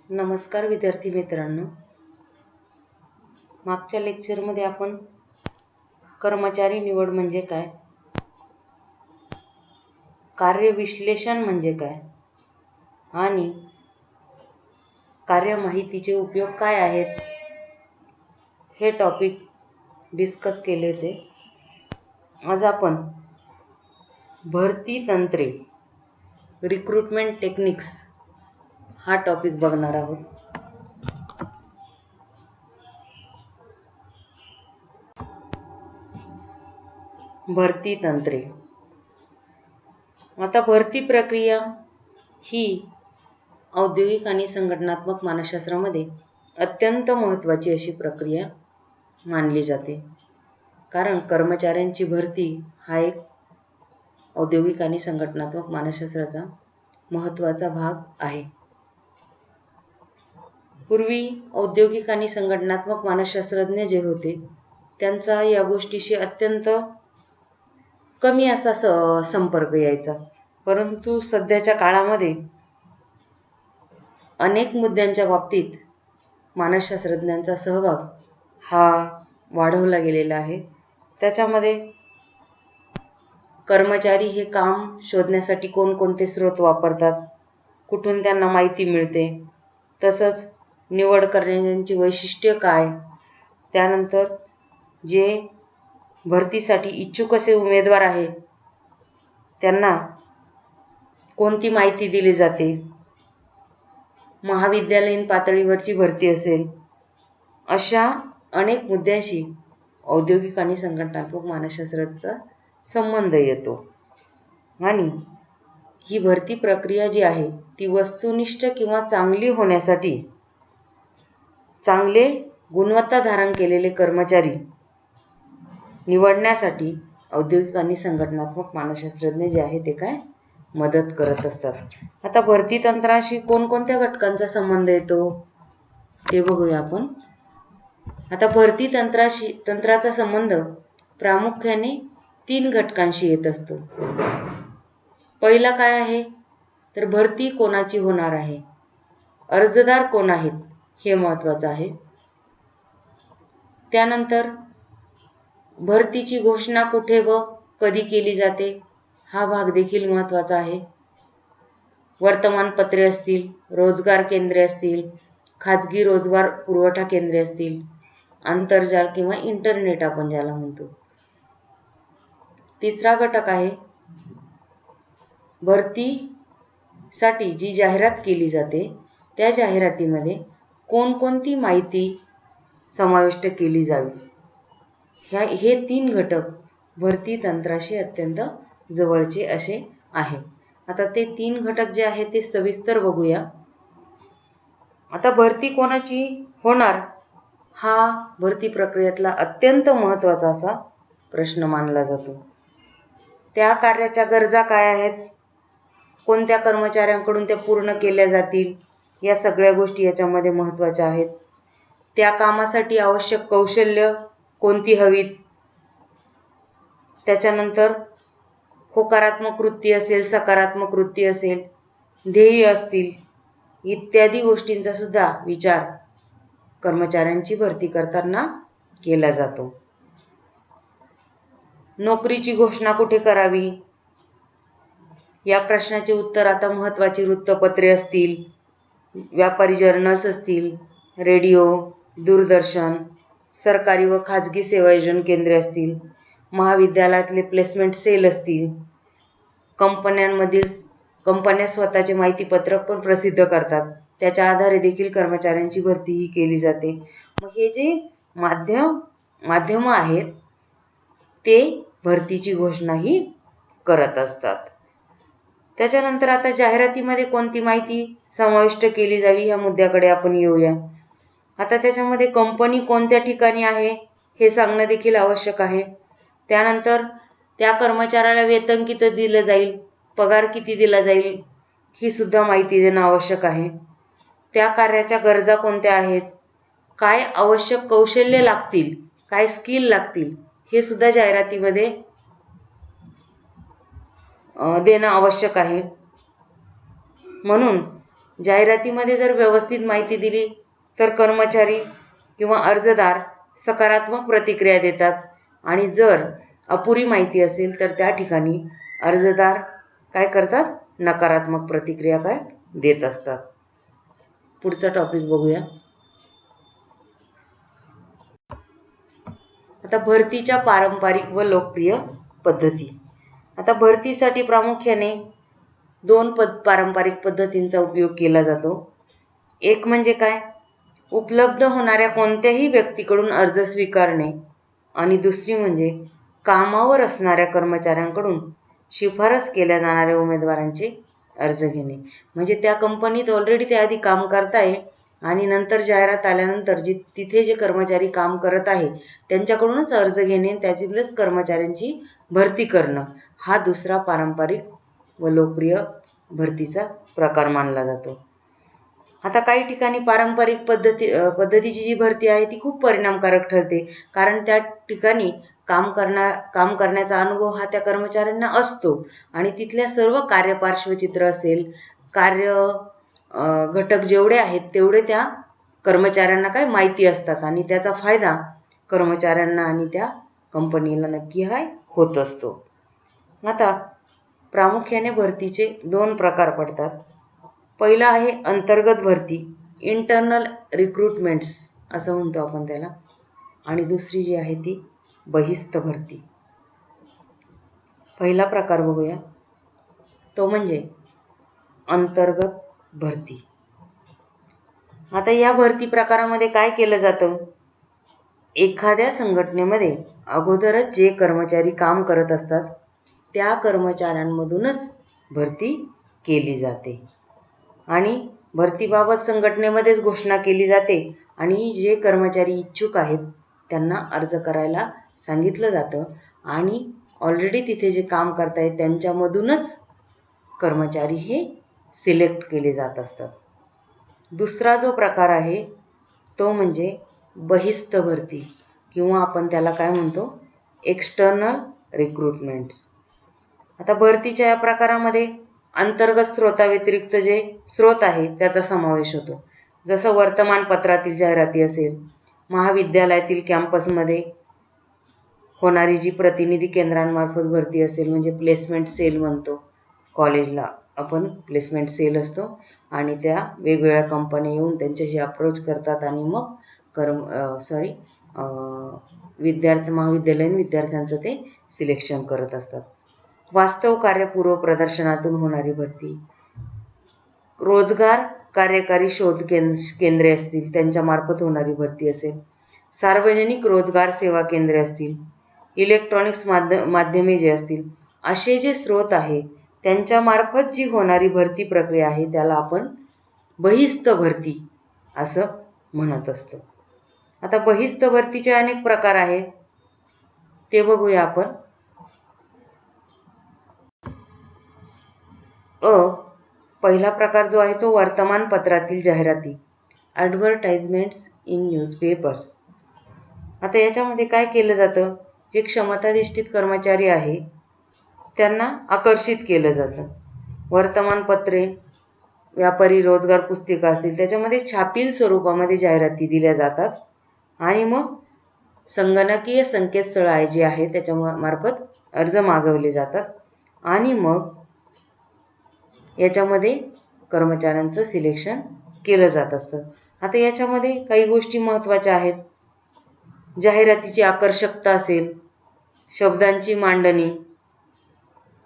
नमस्कार विद्यार्थी मित्रांनो, मागच्या लेक्चरमध्ये आपण कर्मचारी निवड म्हणजे काय, कार्य विश्लेषण म्हणजे काय आणि कार्य माहितीचे उपयोग काय आहेत हे टॉपिक डिस्कस केले होते. आज आपण भरती तंत्रे रिक्रुटमेंट टेक्निक्स हा टॉपिक बघणार आहोत. भरती तंत्रे. आता भरती प्रक्रिया ही औद्योगिक आणि संघटनात्मक मानसशास्त्रामध्ये अत्यंत महत्त्वाची अशी प्रक्रिया मानली जाते. कारण कर्मचाऱ्यांची भरती हा एक औद्योगिक आणि संघटनात्मक मानसशास्त्राचा महत्त्वाचा भाग आहे. पूर्वी औद्योगिक आणि संघटनात्मक मानसशास्त्रज्ञ जे होते त्यांचा या गोष्टीशी अत्यंत कमी असा संपर्क यायचा. परंतु सध्याच्या काळामध्ये अनेक मुद्द्यांच्या बाबतीत मानसशास्त्रज्ञांचा सहभाग हा वाढवला गेलेला आहे. त्याच्यामध्ये कर्मचारी हे काम शोधण्यासाठी कोणकोणते स्रोत वापरतात, कुठून त्यांना माहिती मिळते, तसंच निवड करण्याची वैशिष्ट्ये काय, त्यानंतर जे भरतीसाठी इच्छुक असे उमेदवार आहेत त्यांना कोणती माहिती दिली जाते, महाविद्यालयीन पातळीवरची भरती असेल, अशा अनेक मुद्द्यांशी औद्योगिक आणि संघटनात्मक मानसशास्त्राचा संबंध येतो. आणि ही भरती प्रक्रिया जी आहे ती वस्तुनिष्ठ किंवा चांगली होण्यासाठी चांगले गुणवत्ता धारण केलेले कर्मचारी निवडण्यासाठी औद्योगिक आणि संघटनात्मक मानसशास्त्रज्ञ जे आहे ते काय मदत करत असतात. आता भरती तंत्राशी कोणकोणत्या घटकांचा संबंध येतो ते बघूया आपण. आता भरती तंत्राचा संबंध प्रामुख्याने 3 घटकांशी येत असतो. पहिला काय आहे तर भरती कोणाची होणार आहे, अर्जदार कोण आहेत हे महत्त्वाचं आहे. त्यानंतर भरतीची घोषणा कुठे व कधी केली जाते हा भाग देखील महत्त्वाचा आहे. वर्तमानपत्रे असतील, रोजगार केंद्रे असतील, खाजगी रोजगार पुरवठा केंद्रे असतील, आंतरजाल किंवा इंटरनेट आपण ज्याला म्हणतो. तिसरा घटक आहे भरतीसाठी जी जाहिरात केली जाते त्या जाहिरातीमध्ये कोणकोणती माहिती समाविष्ट केली जावी. हे 3 घटक भरती तंत्राशी अत्यंत जवळचे असे आहे. आता ते 3 घटक जे आहेत ते सविस्तर बघूया. आता भरती कोणाची होणार हा भरती प्रक्रियेतला अत्यंत महत्त्वाचा असा प्रश्न मानला जातो. त्या कार्याच्या गरजा काय आहेत, कोणत्या कर्मचाऱ्यांकडून त्या पूर्ण केल्या जातील, या सगळ्या गोष्टी याच्यामध्ये महत्त्वाच्या आहेत. त्या कामासाठी आवश्यक कौशल्य कोणती हवीत, त्याच्यानंतर होकारात्मक वृत्ती असेल, सकारात्मक वृत्ती असेल, ध्येय असतील, इत्यादी गोष्टींचा सुद्धा विचार कर्मचाऱ्यांची भरती करताना केला जातो. नोकरीची घोषणा कुठे करावी या प्रश्नाचे उत्तर आता महत्त्वाची वृत्तपत्रे असतील, व्यापारी जर्नल्स असतील, रेडिओ, दूरदर्शन, सरकारी व खाजगी सेवायोजन केंद्रे असतील, महाविद्यालयातले प्लेसमेंट सेल असतील, कंपन्या स्वतःचे माहितीपत्रक पण प्रसिद्ध करतात, त्याच्या आधारे देखील कर्मचाऱ्यांची भरती ही केली जाते. मग हे जे माध्यम आहेत ते भरतीची घोषणा ही करत असतात. त्याच्यानंतर आता जाहिरातीमध्ये कोणती माहिती समाविष्ट केली जावी या मुद्द्याकडे आपण येऊया. आता त्याच्यामध्ये कंपनी कोणत्या ठिकाणी आहे हे सांगणं देखील आवश्यक आहे. त्यानंतर त्या कर्मचाऱ्याला वेतन किती दिलं जाईल, पगार किती दिला जाईल ही सुद्धा माहिती देणं आवश्यक आहे. त्या कार्याच्या गरजा कोणत्या आहेत, काय आवश्यक कौशल्य लागतील, काय स्किल लागतील हे सुद्धा जाहिरातीमध्ये देणं आवश्यक आहे. म्हणून जाहिरातीमध्ये जर व्यवस्थित माहिती दिली तर कर्मचारी किंवा अर्जदार सकारात्मक प्रतिक्रिया देतात आणि जर अपुरी माहिती असेल तर त्या ठिकाणी अर्जदार काय करतात, नकारात्मक प्रतिक्रिया काय देत असतात. पुढचा टॉपिक बघूया. आता भरतीच्या पारंपरिक व लोकप्रिय पद्धती. आता भरतीसाठी प्रामुख्याने 2 पारंपरिक पद्धतींचा उपयोग केला जातो. एक म्हणजे काय, उपलब्ध होणाऱ्या कोणत्याही व्यक्तीकडून अर्ज स्वीकारणे आणि दुसरी म्हणजे कामावर असणाऱ्या कर्मचाऱ्यांकडून शिफारस केल्या जाणाऱ्या उमेदवारांचे अर्ज घेणे. म्हणजे त्या कंपनीत ऑलरेडी ते आधी काम करताय आणि नंतर जाहिरात आल्यानंतर तिथे जे कर्मचारी काम करत आहे त्यांच्याकडूनच अर्ज घेणे, त्याच्यातल्याच कर्मचाऱ्यांची भरती करणं, हा दुसरा पारंपरिक व लोकप्रिय भरतीचा प्रकार मानला जातो. आता काही ठिकाणी पारंपरिक पद्धतीची जी भरती आहे ती खूप परिणामकारक ठरते, कारण त्या ठिकाणी काम करण्याचा अनुभव हा त्या कर्मचाऱ्यांना असतो आणि तिथल्या सर्व कार्यपार्श्वचित्र असेल, कार्य घटक जेवढे आहेत तेवढे त्या कर्मचाऱ्यांना काय माहिती असतात आणि त्याचा फायदा कर्मचाऱ्यांना आणि त्या कंपनीला नक्की होत असतो. आता प्रामुख्याने भरतीचे 2 प्रकार पडतात. पहिला आहे अंतर्गत भरती, इंटरनल रिक्रुटमेंट्स असं म्हणतो आपण त्याला, आणि दुसरी जी आहे ती बहिस्थ भरती. पहिला प्रकार बघूया, तो म्हणजे अंतर्गत भरती. आता या भरती प्रकारामध्ये काय केलं जातं, एखाद्या संघटनेमध्ये अगोदरच जे कर्मचारी काम करत असतात त्या कर्मचाऱ्यांमधूनच भरती केली जाते आणि भरतीबाबत संघटनेमध्येच घोषणा केली जाते आणि जे कर्मचारी इच्छुक आहेत त्यांना अर्ज करायला सांगितलं जातं आणि ऑलरेडी तिथे जे काम करतायत त्यांच्यामधूनच कर्मचारी हे सिलेक्ट केले जात असतात. दुसरा जो प्रकार आहे तो म्हणजे बहिस्थ भरती किंवा आपण त्याला काय म्हणतो, एक्सटर्नल रिक्रुटमेंट्स. आता भरतीच्या या प्रकारामध्ये अंतर्गत स्रोताव्यतिरिक्त जे स्रोत आहे त्याचा समावेश होतो. जसं वर्तमानपत्रातील जाहिराती असेल, महाविद्यालयातील कॅम्पसमध्ये होणारी जी प्रतिनिधी केंद्रांमार्फत भरती असेल म्हणजे प्लेसमेंट सेल म्हणतो, कॉलेजला आपण प्लेसमेंट सेल असतो आणि त्या वेगवेगळ्या कंपन्या येऊन त्यांच्याशी अप्रोच करतात आणि मग महाविद्यालयीन विद्यार्थ्यांचं ते सिलेक्शन करत असतात. वास्तव कार्यपूर्व प्रदर्शनातून होणारी भरती, रोजगार कार्यकारी शोध केंद्रे असतील त्यांच्यामार्फत होणारी भरती असेल, सार्वजनिक रोजगार सेवा केंद्रे असतील, इलेक्ट्रॉनिक्स माध्यमे जे असतील, असे जे स्रोत आहे त्यांच्यामार्फत जी होणारी भरती प्रक्रिया आहे त्याला आपण बहिस्थ भरती असं म्हणत असतो. आता बहिस्थ भरतीचे अनेक प्रकार आहेत, ते बघूया आपण. पहिला प्रकार जो आहे तो वर्तमानपत्रातील जाहिराती, ॲडव्हर्टाइजमेंट्स इन न्यूजपेपर्स. आता याच्यामध्ये काय केलं जातं, जे क्षमताधिष्ठित कर्मचारी आहे त्यांना आकर्षित केलं जातं. वर्तमानपत्रे, व्यापारी रोजगार पुस्तिका असतील त्याच्यामध्ये छापील स्वरूपामध्ये जाहिराती दिल्या जातात आणि मग संगणकीय संकेतस्थळ आहे जे आहे त्याच्या मार्फत अर्ज मागवले जातात आणि मग याच्यामध्ये कर्मचाऱ्यांचं सिलेक्शन केलं जात असतं. आता याच्यामध्ये काही गोष्टी महत्त्वाच्या आहेत. जाहिरातीची आकर्षकता असेल, शब्दांची मांडणी,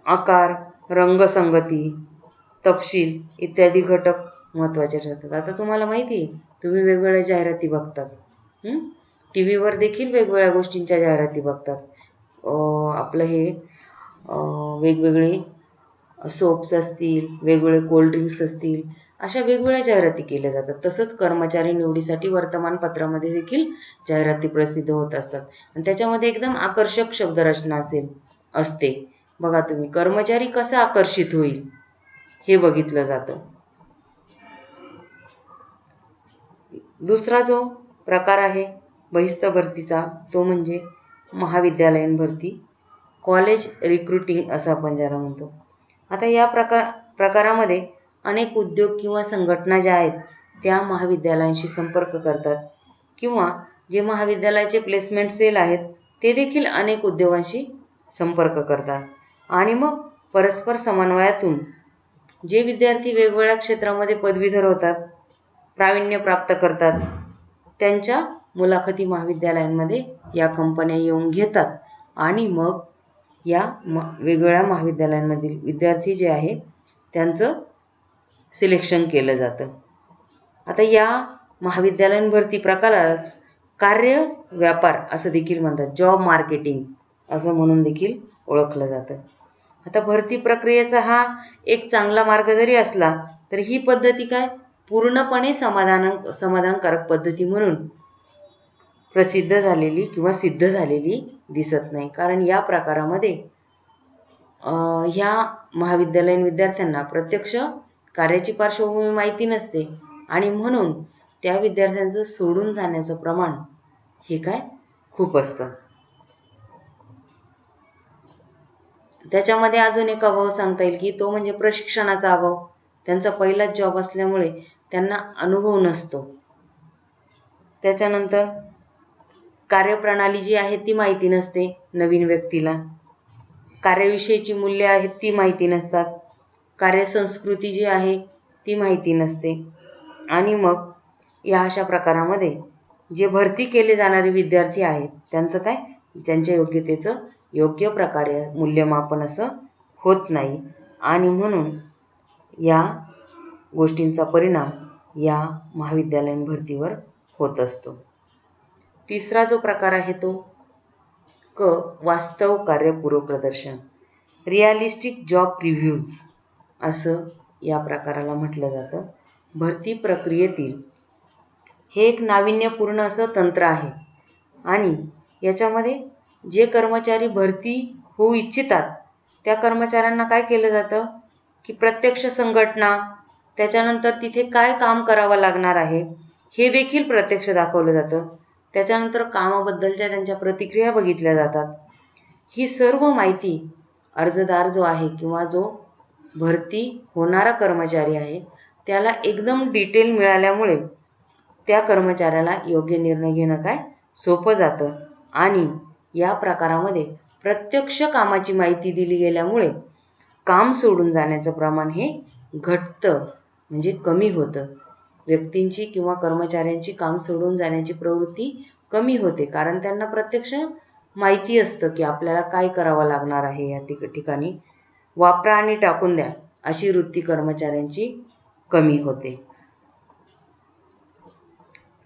आकार, रंगसंगती, तपशील इत्यादी घटक महत्त्वाचे ठरतात. आता तुम्हाला माहिती आहे, तुम्ही वेगवेगळ्या जाहिराती बघतात, टी व्हीवर देखील वेगवेगळ्या गोष्टींच्या जाहिराती बघतात. आपलं हे वेगवेगळे सोप्स असतील, वेगवेगळे कोल्ड्रिंक्स असतील, अशा वेगवेगळ्या जाहिराती केल्या जातात. तसंच कर्मचारी निवडीसाठी वर्तमानपत्रामध्ये देखील जाहिराती प्रसिद्ध होत असतात आणि त्याच्यामध्ये एकदम आकर्षक शब्दरचना असते. बघा तुम्ही, कर्मचारी कसा आकर्षित होईल हे बघितलं जातं. दुसरा जो प्रकार आहे बहिस्थ भरतीचा तो म्हणजे महाविद्यालयीन भरती, कॉलेज रिक्रुटिंग असं आपण ज्याला म्हणतो. आता या प्रकारामध्ये अनेक उद्योग किंवा संघटना ज्या आहेत त्या महाविद्यालयांशी संपर्क करतात किंवा जे महाविद्यालयाचे प्लेसमेंट सेल आहेत ते देखील अनेक उद्योगांशी संपर्क करतात आणि मग परस्पर समन्वयातून जे विद्यार्थी वेगवेगळ्या क्षेत्रामध्ये पदवीधर होतात, प्रावीण्य प्राप्त करतात, त्यांच्या मुलाखती महाविद्यालयांमध्ये या कंपन्या येऊन घेतात आणि मग या वेगवेगळ्या महाविद्यालयांमधील विद्यार्थी जे आहे त्यांचं सिलेक्शन केलं जातं. आता या महाविद्यालयीन भरती प्रकारालाच कार्य व्यापार असं देखील म्हणतात, जॉब मार्केटिंग असं म्हणून देखील ओळखलं जातं. आता भरती प्रक्रियेचा हा एक चांगला मार्ग जरी असला तर ही पद्धती काय पूर्णपणे समाधानकारक पद्धती म्हणून प्रसिद्ध झालेली किंवा सिद्ध झालेली दिसत नाही. कारण या प्रकारामध्ये ह्या महाविद्यालयीन विद्यार्थ्यांना प्रत्यक्ष कार्याची पार्श्वभूमी माहिती नसते आणि म्हणून त्या विद्यार्थ्यांचं सोडून जाण्याचं प्रमाण हे काय खूप असतं. त्याच्यामध्ये अजून एक अभाव सांगता येईल की तो म्हणजे प्रशिक्षणाचा अभाव. त्यांचा पहिलाच जॉब असल्यामुळे त्यांना अनुभव नसतो. त्याच्यानंतर कार्यप्रणाली जी आहे ती माहिती नसते नवीन व्यक्तीला. कार्याविषयीची मूल्य आहेत ती माहिती नसतात. कार्यसंस्कृती जी आहे ती माहिती नसते आणि मग या अशा प्रकारामध्ये जे भरती केले जाणारे विद्यार्थी आहेत त्यांचं काय त्यांच्या योग्यतेचं योग्य प्रकारे मूल्यमापन असं होत नाही आणि म्हणून या गोष्टींचा परिणाम या महाविद्यालयीन भरतीवर होत असतो. तिसरा जो प्रकार आहे तो वास्तव कार्य पूर्वप्रदर्शन, रिअलिस्टिक जॉब प्रिव्ह्यूज असं या प्रकाराला म्हटलं जातं. भरती प्रक्रियेतील हे एक नाविन्यपूर्ण असं तंत्र आहे आणि याच्यामध्ये जे कर्मचारी भरती होऊ इच्छितात त्या कर्मचाऱ्यांना काय केलं जातं की प्रत्यक्ष संघटना, त्याच्यानंतर तिथे काय काम करावं लागणार आहे हे देखील प्रत्यक्ष दाखवलं जातं. त्याच्यानंतर कामाबद्दलच्या त्यांच्या प्रतिक्रिया बघितल्या जातात. ही सर्व माहिती अर्जदार जो आहे किंवा जो भरती होणारा कर्मचारी आहे त्याला एकदम डिटेल मिळाल्यामुळे त्या कर्मचाऱ्याला योग्य निर्णय घेणं काय सोपं जातं आणि या प्रकारामध्ये प्रत्यक्ष कामाची माहिती दिली गेल्यामुळे काम सोडून जाण्याचं प्रमाण हे घटतं म्हणजे कमी होतं. व्यक्तींची किंवा कर्मचाऱ्यांची काम सोडून जाण्याची प्रवृत्ती कमी होते कारण त्यांना प्रत्यक्ष माहिती असतं की आपल्याला काय करावं लागणार आहे. या ठिकाणी वापरा आणि टाकून द्या अशी वृत्ती कर्मचाऱ्यांची कमी होते.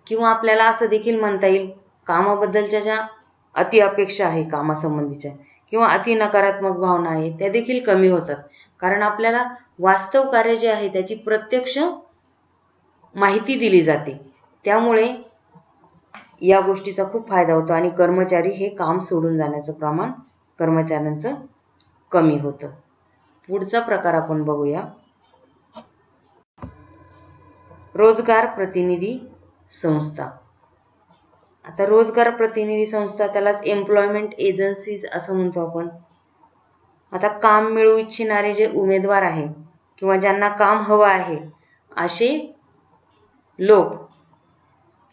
किंवा आपल्याला असं देखील म्हणता येईल कामाबद्दलच्या ज्या अति अपेक्षा आहे कामासंबंधीच्या किंवा अति नकारात्मक भावना आहे त्या देखील कमी होतात कारण आपल्याला वास्तव कार्य जे आहे त्याची प्रत्यक्ष माहिती दिली जाते. त्यामुळे या गोष्टीचा खूप फायदा होतो आणि कर्मचारी हे काम सोडून जाण्याचं प्रमाण कर्मचाऱ्यांचं कमी होतं. पुढचा प्रकार आपण बघूया, रोजगार प्रतिनिधी संस्था. आता रोजगार प्रतिनिधी संस्था त्यालाच एम्प्लॉयमेंट एजन्सीज असं म्हणतो आपण. आता काम मिळवू इच्छिणारे जे उमेदवार आहे किंवा ज्यांना काम हवं आहे असे लोक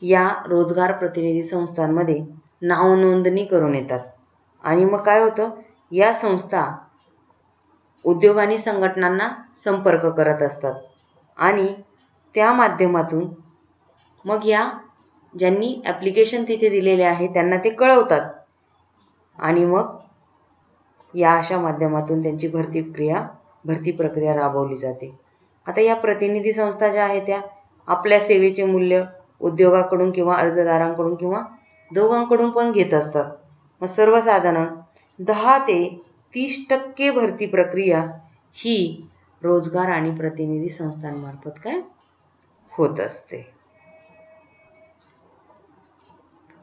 या रोजगार प्रतिनिधी संस्थांमध्ये नावनोंदणी करून येतात आणि मग काय होतं या संस्था उद्योग आणि संघटनांना संपर्क करत असतात आणि त्या माध्यमातून मग या ज्यांनी ॲप्लिकेशन तिथे दिलेले आहे त्यांना ते कळवतात आणि मग या अशा माध्यमातून त्यांची भरती प्रक्रिया राबवली जाते. आता या प्रतिनिधी संस्था ज्या आहेत त्या आपल्या सेवेचे मूल्य उद्योगाकडून किंवा अर्जदारांकडून किंवा दोघांकडून पण घेत असतात. मग सर्वसाधारण 10 ते 30% भरती प्रक्रिया ही रोजगार आणि प्रतिनिधी संस्थांमार्फत काय होत असते.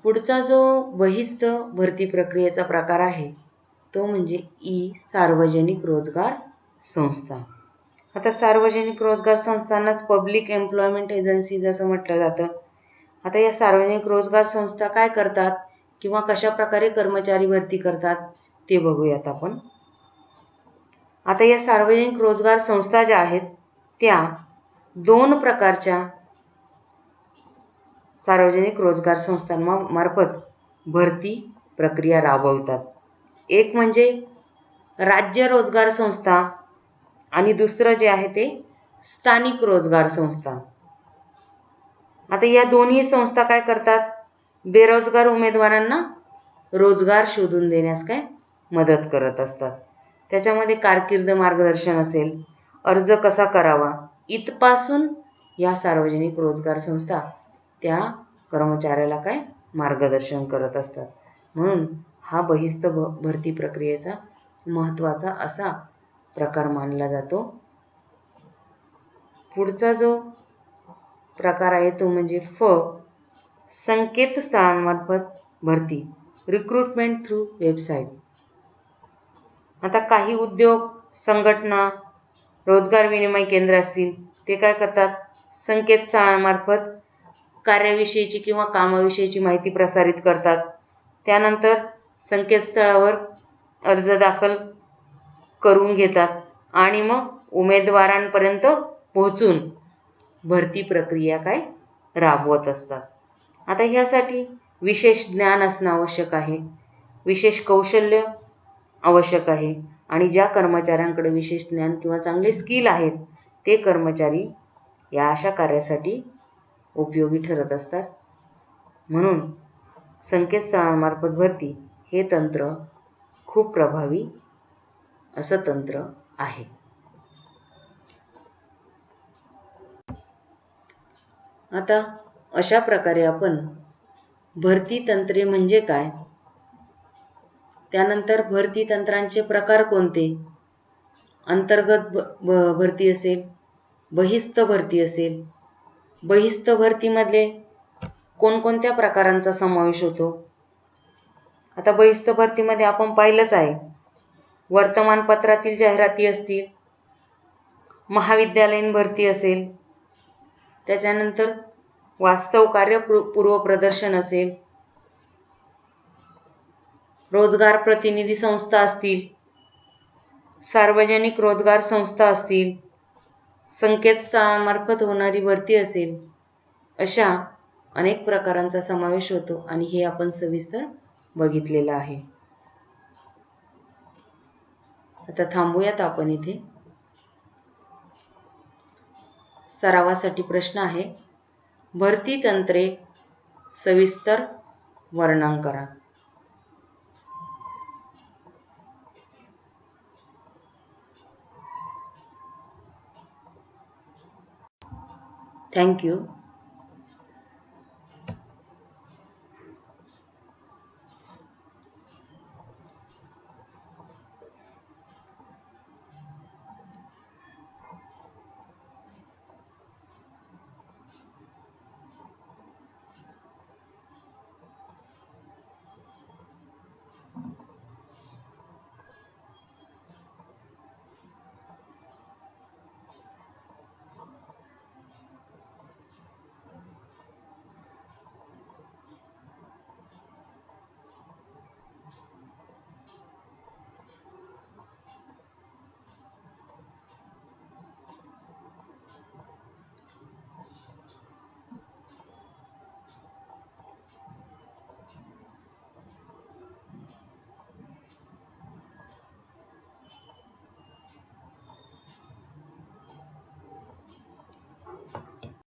पुढचा जो बहिस्थ भरती प्रक्रियेचा प्रकार आहे तो म्हणजे सार्वजनिक रोजगार संस्था. आता सार्वजनिक रोजगार संस्थांनाच पब्लिक एम्प्लॉयमेंट एजन्सीज असं म्हटलं जातं. आता या सार्वजनिक रोजगार संस्था काय करतात किंवा कशा प्रकारे कर्मचारी भरती करतात ते बघूयात आपण. आता या सार्वजनिक रोजगार संस्था ज्या आहेत त्या 2 प्रकारच्या सार्वजनिक रोजगार संस्थांमार्फत भरती प्रक्रिया राबवतात. एक म्हणजे राज्य रोजगार संस्था आणि दुसरं जे आहे ते स्थानिक रोजगार संस्था. आता या दोन्ही संस्था काय करतात? बेरोजगार उमेदवारांना रोजगार शोधून देण्यास काय मदत करत असतात. त्याच्यामध्ये कारकीर्द मार्गदर्शन असेल, अर्ज कसा करावा, इथपासून या सार्वजनिक रोजगार संस्था त्या कर्मचाऱ्याला काय मार्गदर्शन करत असतात. म्हणून हा बहिस्थ भरती प्रक्रियेचा महत्त्वाचा असा प्रकार मानला जातो. पुढचा जो प्रकार आहे तो म्हणजे संकेतस्थळांमार्फत भरती, रिक्रुटमेंट थ्रू वेबसाईट. आता काही उद्योग, संघटना, रोजगार विनिमय केंद्र असतील ते काय करतात? संकेतस्थळांमार्फत कार्याविषयीची किंवा कामाविषयीची माहिती प्रसारित करतात. त्यानंतर संकेतस्थळावर अर्ज दाखल करून घेतात आणि मग उमेदवारांपर्यंत पोहोचून भरती प्रक्रिया काय राबवत असतात. आता ह्यासाठी विशेष ज्ञान असणं आवश्यक आहे, विशेष कौशल्य आवश्यक आहे आणि ज्या कर्मचाऱ्यांकडे विशेष ज्ञान किंवा चांगले स्किल आहेत ते कर्मचारी या अशा कार्यासाठी उपयोगी ठरत असतात. म्हणून संकेतस्थळांमार्फत भरती हे तंत्र खूप प्रभावी असं तंत्र आहे. आता अशा प्रकारे आपण भरती तंत्रे म्हणजे काय, त्यानंतर भरती तंत्रांचे प्रकार कोणते, अंतर्गत भरती असेल, बहिस्थ भरती असेल, बहिस्थ भरतीमध्ये कोणकोणत्या प्रकारांचा समावेश होतो. आता बहिस्थ भरतीमध्ये आपण पाहिलंच आहे, वर्तमानपत्रातील जाहिराती असतील, महाविद्यालयीन भरती असेल, त्याच्यानंतर वास्तव कार्य पूर्व प्रदर्शन असेल, रोजगार प्रतिनिधी संस्था असतील, सार्वजनिक रोजगार संस्था असतील, संकेतस्थळांमार्फत होणारी भरती असेल, अशा अनेक प्रकारांचा समावेश होतो आणि हे आपण सविस्तर बघितलेलं आहे. आता थांबूयात आपण इथे. सरावासाठी प्रश्न आहे, भरती तंत्रे सविस्तर वर्णन करा. Thank you.